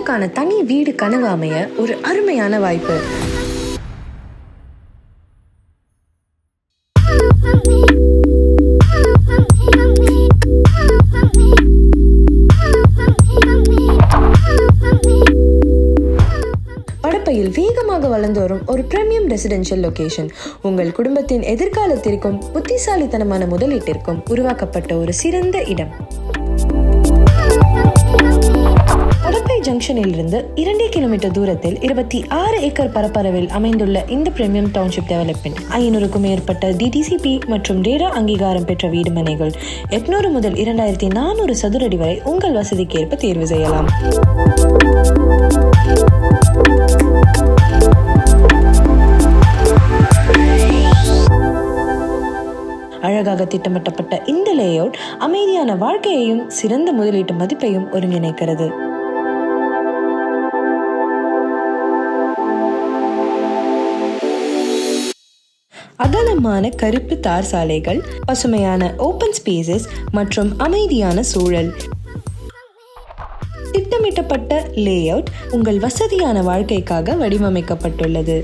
உங்களுக்கான தனி வீடு கனவு அமைய ஒரு அருமையான வாய்ப்பு. படப்பையில் வேகமாக வளர்ந்து வரும் ஒரு பிரீமியம் ரெசிடென்ஷியல் லொகேஷன் உங்கள் குடும்பத்தின் எதிர்காலத்திற்கும் புத்திசாலித்தனமான முதலீட்டிற்கும் உருவாக்கப்பட்ட ஒரு சிறந்த இடம். படப்பை ஜங்ஷனில் இருந்து 2 கிலோமீட்டர் தூரத்தில் 26 ஏக்கர் பரப்பளவில் அமைந்துள்ள இந்த பிரீமியம் டவுன்ஷிப் டெவலப்மெண்ட் 500க்கும் மேற்பட்ட DTCP மற்றும் ரேரா அங்கீகாரம் பெற்ற வீடு மனைகள் 800 முதல் 2400 சதுரடி வரை உங்கள் வசதிக்கு ஏற்ப தேர்வு செய்யலாம். அழகாக திட்டமிட்டப்பட்ட இந்த லேஅவுட் அமைதியான வாழ்க்கையையும் சிறந்த முதலீட்டு மதிப்பையும் ஒருங்கிணைக்கிறது. அகலமான கருப்பு தார் சாலைகள், பசுமையான ஓபன் ஸ்பேசஸ் மற்றும் அமைதியான சூழல். திட்டமிட்டப்பட்ட லேஅவுட் உங்கள் வசதியான வாழ்க்கைக்காக வடிவமைக்கப்பட்டுள்ளது.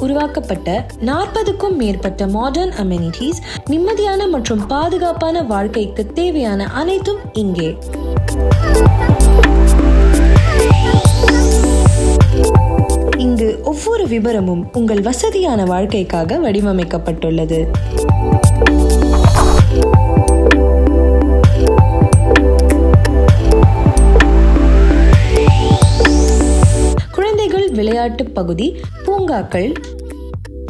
உருவாக்கப்பட்ட 40க்கும் மேற்பட்ட மாடர்ன் அமெனிட்டிஸ், நிம்மதியான மற்றும் பாதுகாப்பான வாழ்க்கைக்கு தேவையான அனைத்தும் இங்கே. இங்கு ஒவ்வொரு விபரமும் உங்கள் வசதியான வாழ்க்கைக்காக வடிவமைக்கப்பட்டுள்ளது. குழந்தைகள் விளையாட்டு பகுதி, பூங்காக்கள்,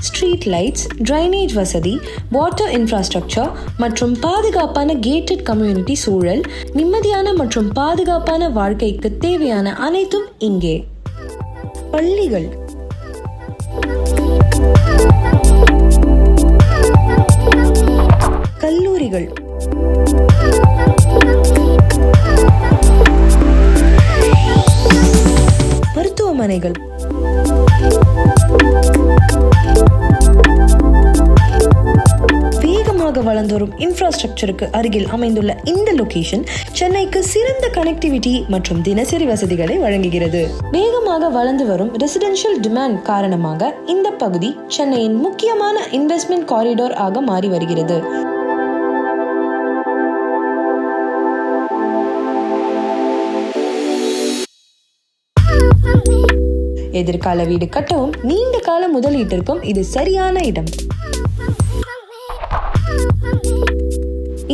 ஸ்ட்ரீட் லைட்ஸ், டிரைனேஜ் வசதி, வாட்டர் இன்ஃப்ராஸ்ட்ரக்சர் மற்றும் பாதுகாப்பான கேட்டட் கம்யூனிட்டி சூழல், நிம்மதியான மற்றும் பாதுகாப்பான வாழ்க்கைக்கு தேவையான அனைத்தும் இங்கே. பள்ளிகள், கல்லூரிகள், மருத்துவமனைகள், வேகமாக வளர்ந்து வரும் இன்ஃப்ராஸ்ட்ரக்சருக்கு அருகில் அமைந்துள்ள இந்த லொகேஷன் சென்னைக்கு சிறந்த கனெக்டிவிட்டி மற்றும் தினசரி வசதிகளை வழங்குகிறது. வேகமாக வளர்ந்து வரும் ரெசிடென்ஷியல் டிமாண்ட் காரணமாக இந்த பகுதி சென்னையின் முக்கியமான இன்வெஸ்ட்மெண்ட் காரிடார் ஆக மாறி வருகிறது. எதிர்கால வீடு கட்டவும் நீண்ட கால முதலீட்டிற்கும் இது சரியான இடம்.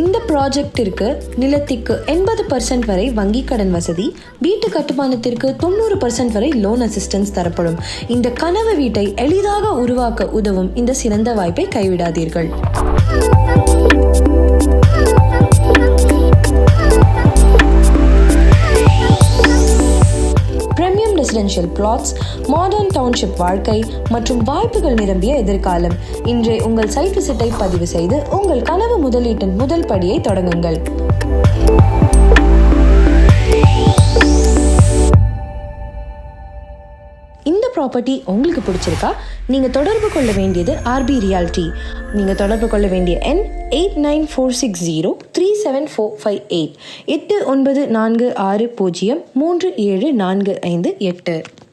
இந்த ப்ராஜெக்டிற்கு நிலத்திற்கு 80% வரை வங்கி கடன் வசதி, வீட்டு கட்டுமானத்திற்கு 90% வரை லோன் அசிஸ்டன்ஸ் தரப்படும். இந்த கனவு வீட்டை எளிதாக உருவாக்க உதவும் இந்த சிறந்த வாய்ப்பை கைவிடாதீர்கள். ரெசிடென்ஷியல் பிளாட்ஸ், மாடர்ன் டவுன்ஷிப் வாழ்க்கை மற்றும் வாய்ப்புகள் நிரம்பிய எதிர்காலம். இன்றே உங்கள் சைட் விசிட்டை பதிவு செய்து உங்கள் கனவு முதலீட்டின் முதல் படியை தொடங்குங்கள். இந்த ப்ராப்பர்ட்டி உங்களுக்கு பிடிச்சிருக்கா? நீங்க தொடர்பு கொள்ள வேண்டியது RB Realty. நீங்க தொடர்பு கொள்ள வேண்டிய எண் 8946037458 8946037458.